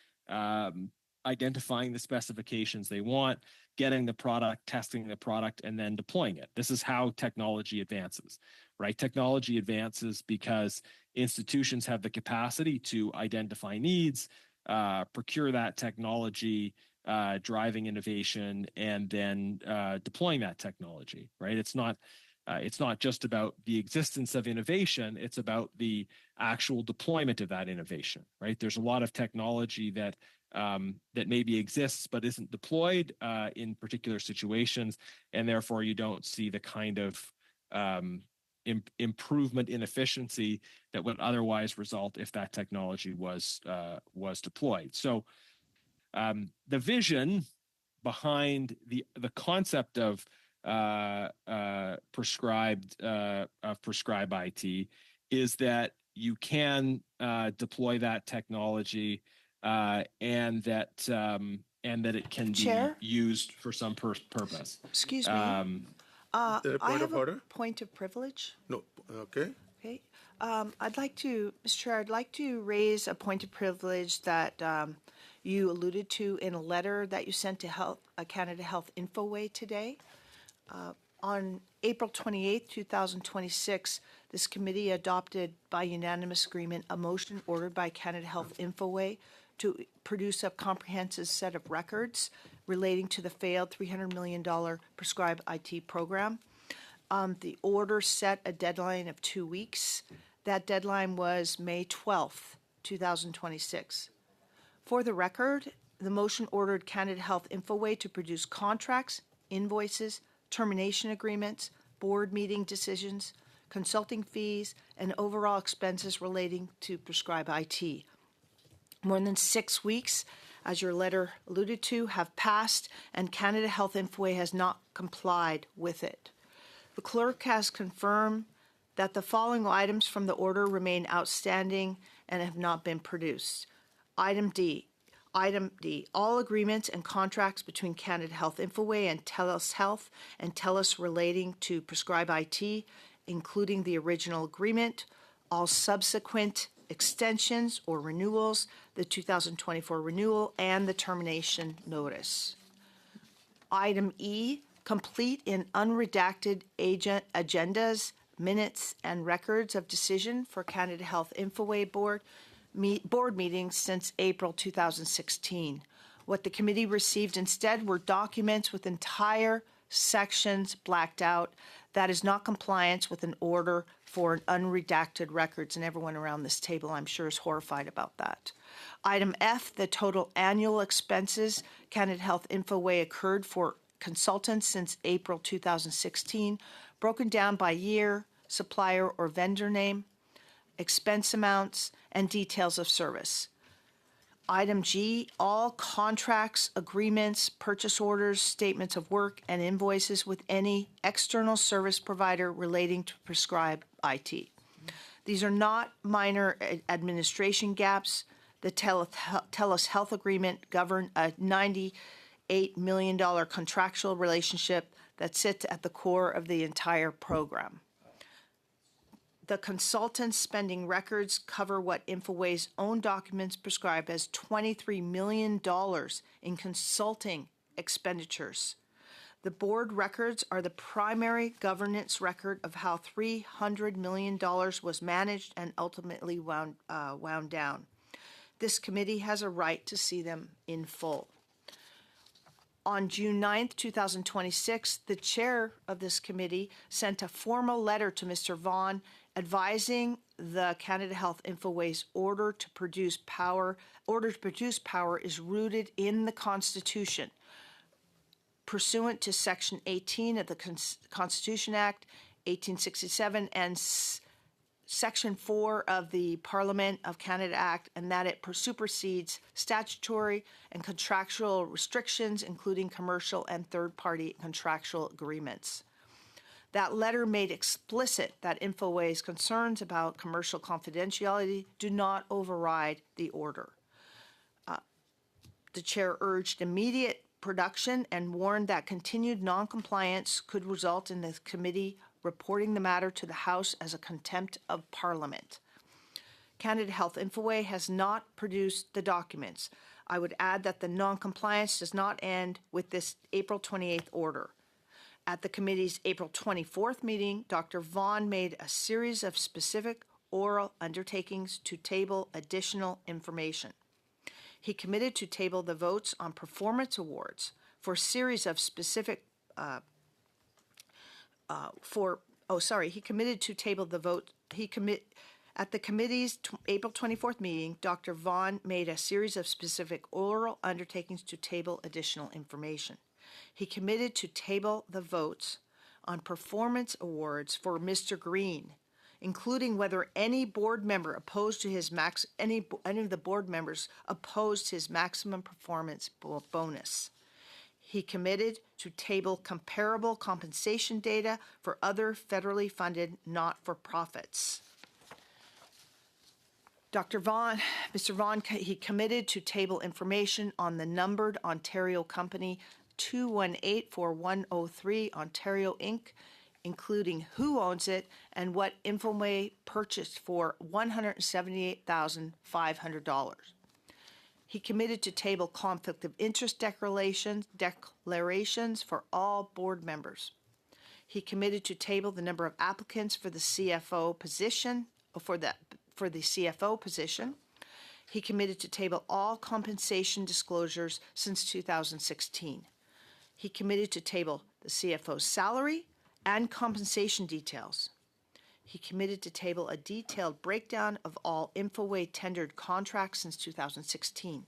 Speaker 3: identifying the specifications they want, getting the product, testing the product, and then deploying it. This is how technology advances, right? Technology advances because institutions have the capacity to identify needs, procure that technology, driving innovation, and then deploying that technology, right? It's not just about the existence of innovation, it's about the actual deployment of that innovation, right? There's a lot of technology that maybe exists but isn't deployed in particular situations, and therefore you don't see the kind of improvement in efficiency that would otherwise result if that technology was deployed. So the vision behind the concept of prescribed IT is that you can deploy that technology and that it can
Speaker 4: Chair?
Speaker 3: be used for some purpose.
Speaker 4: Excuse me.
Speaker 1: Is there a
Speaker 4: I
Speaker 1: point
Speaker 4: have
Speaker 1: of order?
Speaker 4: a point of privilege.
Speaker 1: No. Okay.
Speaker 4: Okay. Mr. Chair, I'd like to raise a point of privilege that you alluded to in a letter that you sent to Canada Health Infoway today. On April 28, 2026, this committee adopted by unanimous agreement a motion ordered by Canada Health Infoway to produce a comprehensive set of records relating to the failed $300 million prescribed IT program. The order set a deadline of 2 weeks. That deadline was May 12th, 2026. For the record, the motion ordered Canada Health Infoway to produce contracts, invoices, termination agreements, board meeting decisions, consulting fees, and overall expenses relating to prescribed IT. More than 6 weeks, as your letter alluded to, have passed, and Canada Health Infoway has not complied with it. The clerk has confirmed that the following items from the order remain outstanding and have not been produced. Item D, all agreements and contracts between Canada Health Infoway and TELUS Health and TELUS relating to prescribed IT, including the original agreement, all subsequent extensions or renewals, the 2024 renewal, and the termination notice. Item E, complete and unredacted agendas, minutes, and records of decision for Canada Health Infoway board meetings since April 2016. What the committee received instead were documents with entire sections blacked out That is not compliance with an order for an unredacted records, and everyone around this table, I'm sure, is horrified about that. Item F, the total annual expenses Canada Health InfoWay occurred for consultants since April 2016, broken down by year, supplier or vendor name, expense amounts, and details of service. Item G, all contracts, agreements, purchase orders, statements of work, and invoices with any external service provider relating to prescribed IT. These are not minor administration gaps. The TELUS Health Agreement governed a $98 million contractual relationship that sits at the core of the entire program. The consultant's spending records cover what InfoWay's own documents prescribe as $23 million in consulting expenditures. The board records are the primary governance record of how $300 million was managed and ultimately wound down. This committee has a right to see them in full. On June 9th, 2026, the chair of this committee sent a formal letter to Mr. Vaughan advising the Canada Health InfoWay's order to produce power is rooted in the Constitution. Pursuant to Section 18 of the Constitution Act, 1867, and Section 4 of the Parliament of Canada Act, and that it supersedes statutory and contractual restrictions, including commercial and third-party contractual agreements. That letter made explicit that InfoWay's concerns about commercial confidentiality do not override the order. The chair urged immediate production and warned that continued noncompliance could result in the committee reporting the matter to the House as a contempt of Parliament. Canada Health InfoWay has not produced the documents. I would add that the noncompliance does not end with this April 28th order. At the committee's April 24th meeting, Dr. Vaughan made a series of specific oral undertakings to table additional information. He committed to table the votes on performance awards for a series of specific he committed to table the vote. At the committee's April 24th meeting, Dr. Vaughan made a series of specific oral undertakings to table additional information. He committed to table the votes on performance awards for Mr. Green, including whether any board member opposed to his any of the board members opposed his maximum performance bonus. He committed to table comparable compensation data for other federally funded not-for-profits. Mr. Vaughan, he committed to table information on the numbered Ontario company 2184103 Ontario Inc., including who owns it and what InfoWay purchased for $178,500. He committed to table conflict of interest declarations for all board members. He committed to table the number of applicants for the CFO position, He committed to table all compensation disclosures since 2016. He committed to table the CFO's salary and compensation details. He committed to table a detailed breakdown of all InfoWay tendered contracts since 2016.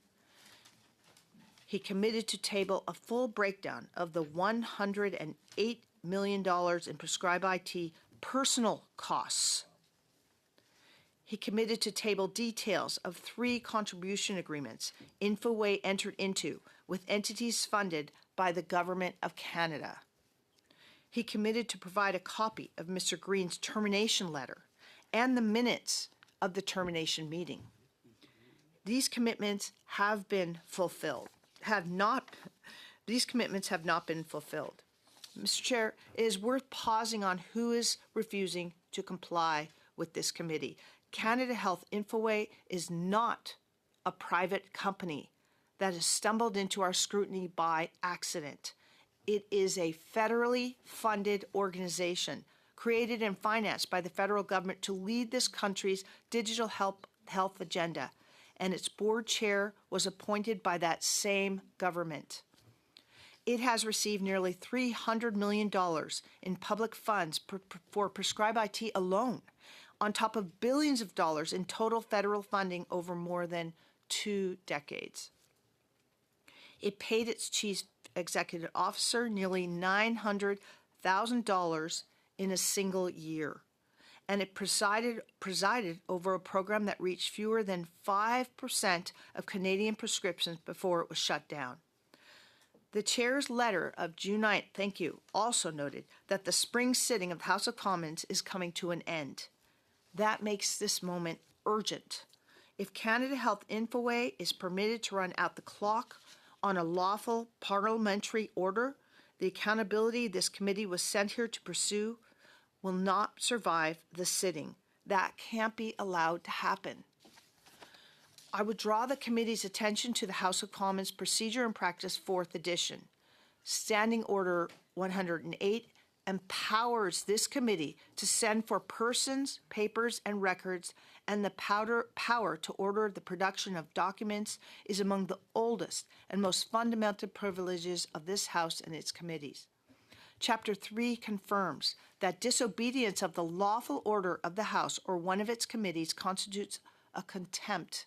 Speaker 4: He committed to table a full breakdown of the $108 million in prescribed IT personal costs. He committed to table details of 3 contribution agreements InfoWay entered into with entities funded by the Government of Canada. He committed to provide a copy of Mr. Green's termination letter and the minutes of the termination meeting. These commitments have been fulfilled. These commitments have not been fulfilled. Mr. Chair, it is worth pausing on who is refusing to comply with this committee. Canada Health InfoWay is not a private company that has stumbled into our scrutiny by accident. It is a federally funded organization created and financed by the federal government to lead this country's digital health agenda, and its board chair was appointed by that same government. It has received nearly $300 million in public funds for Prescribe IT alone, on top of billions of dollars in total federal funding over more than 2 decades. It paid its chief executive officer nearly $900,000 in a single year, and it presided over a program that reached fewer than 5% of Canadian prescriptions before it was shut down. The chair's letter of June 9th, thank you, also noted that the spring sitting of the House of Commons is coming to an end. That makes this moment urgent. If Canada Health Infoway is permitted to run out the clock on a lawful parliamentary order, the accountability this committee was sent here to pursue will not survive the sitting. That can't be allowed to happen. I would draw the committee's attention to the House of Commons Procedure and Practice 4th edition. Standing Order 108 empowers this committee to send for persons, papers, and records, and the power to order the production of documents is among the oldest and most fundamental privileges of this House and its committees. Chapter 3 confirms that disobedience of the lawful order of the House or one of its committees constitutes a contempt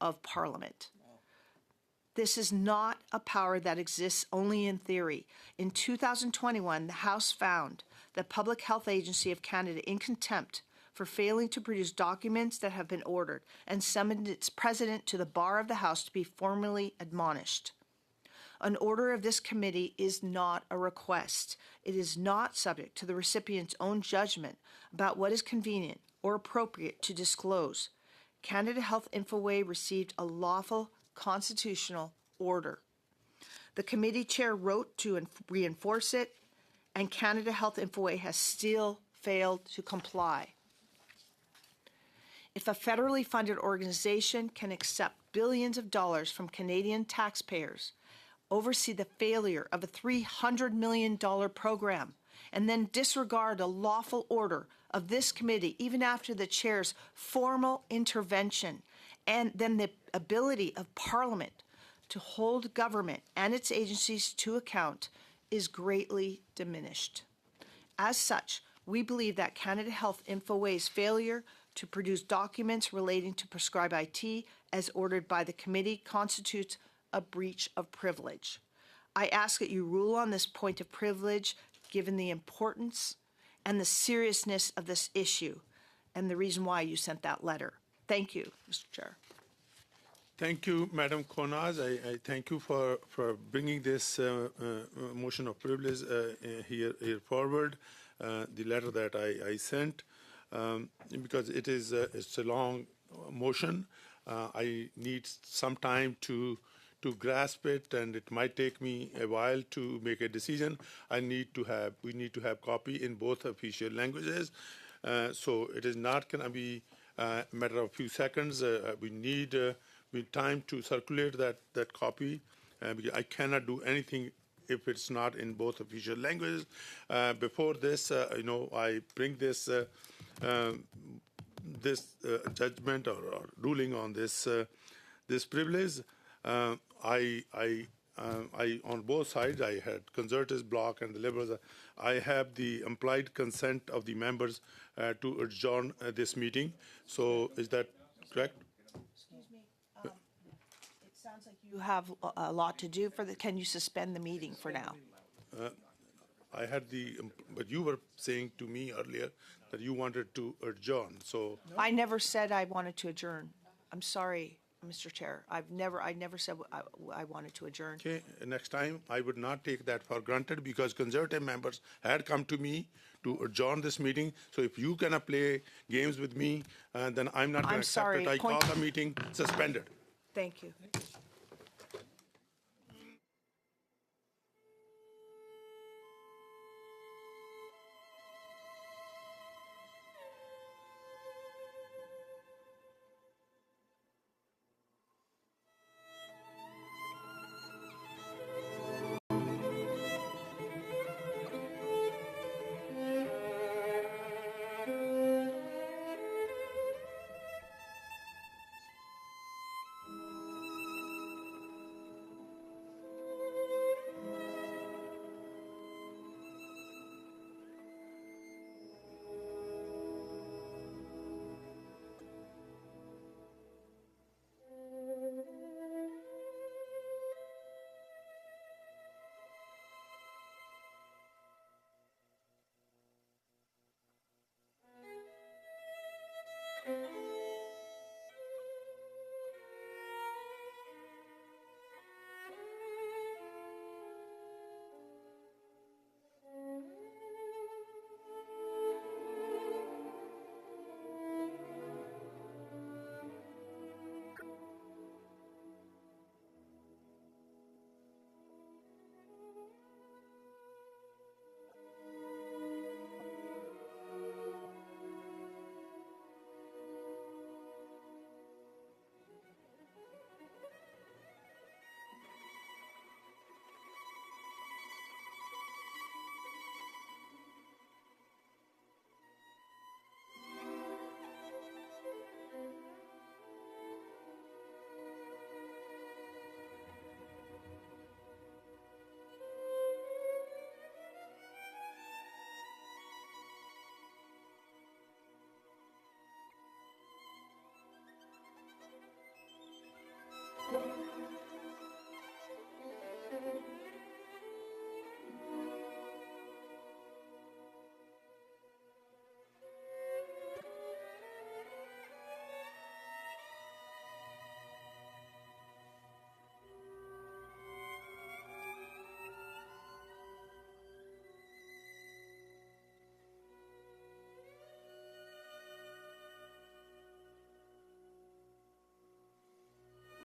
Speaker 4: of Parliament. This is not a power that exists only in theory. In 2021, the House found the Public Health Agency of Canada in contempt for failing to produce documents that have been ordered and summoned its president to the bar of the House to be formally admonished. An order of this committee is not a request. It is not subject to the recipient's own judgment about what is convenient or appropriate to disclose. Canada Health Infoway received a lawful constitutional order. The committee chair wrote to reinforce it, and Canada Health Infoway has still failed to comply. If a federally funded organization can accept billions of dollars from Canadian taxpayers, oversee the failure of a $300 million program, and then disregard a lawful order of this committee, even after the chair's formal intervention, and then the ability of Parliament to hold government and its agencies to account is greatly diminished. As such, we believe that Canada Health Infoway's failure to produce documents relating to Prescribe IT as ordered by the committee constitutes a breach of privilege. I ask that you rule on this point of privilege given the importance and the seriousness of this issue and the reason why you sent that letter. Thank you, Mr. Chair.
Speaker 1: Thank you, Madam Konaz. I thank you for bringing this motion of privilege here forward, the letter that I sent, because it's a long motion. I need some time to grasp it, and it might take me a while to make a decision. We need to have copy in both official languages, so it is not going to be a matter of a few seconds. We need time to circulate that copy, because I cannot do anything if it's not in both official languages. Before this, I bring this judgment or ruling on this privilege. I on both sides, I had Conservatives bloc and the Liberals. I have the implied consent of the members to adjourn this meeting. So is that correct?
Speaker 4: Excuse me. It sounds like you have a lot to do can you suspend the meeting for now?
Speaker 1: I had but you were saying to me earlier that you wanted to adjourn. So
Speaker 4: I never said I wanted to adjourn. I'm sorry, Mr. Chair. I never said I wanted to adjourn.
Speaker 1: Okay, next time I would not take that for granted, because Conservative members had come to me to adjourn this meeting. So if you cannot play games with me, then I'm not going to accept it. I call the meeting suspended.
Speaker 4: Thank you.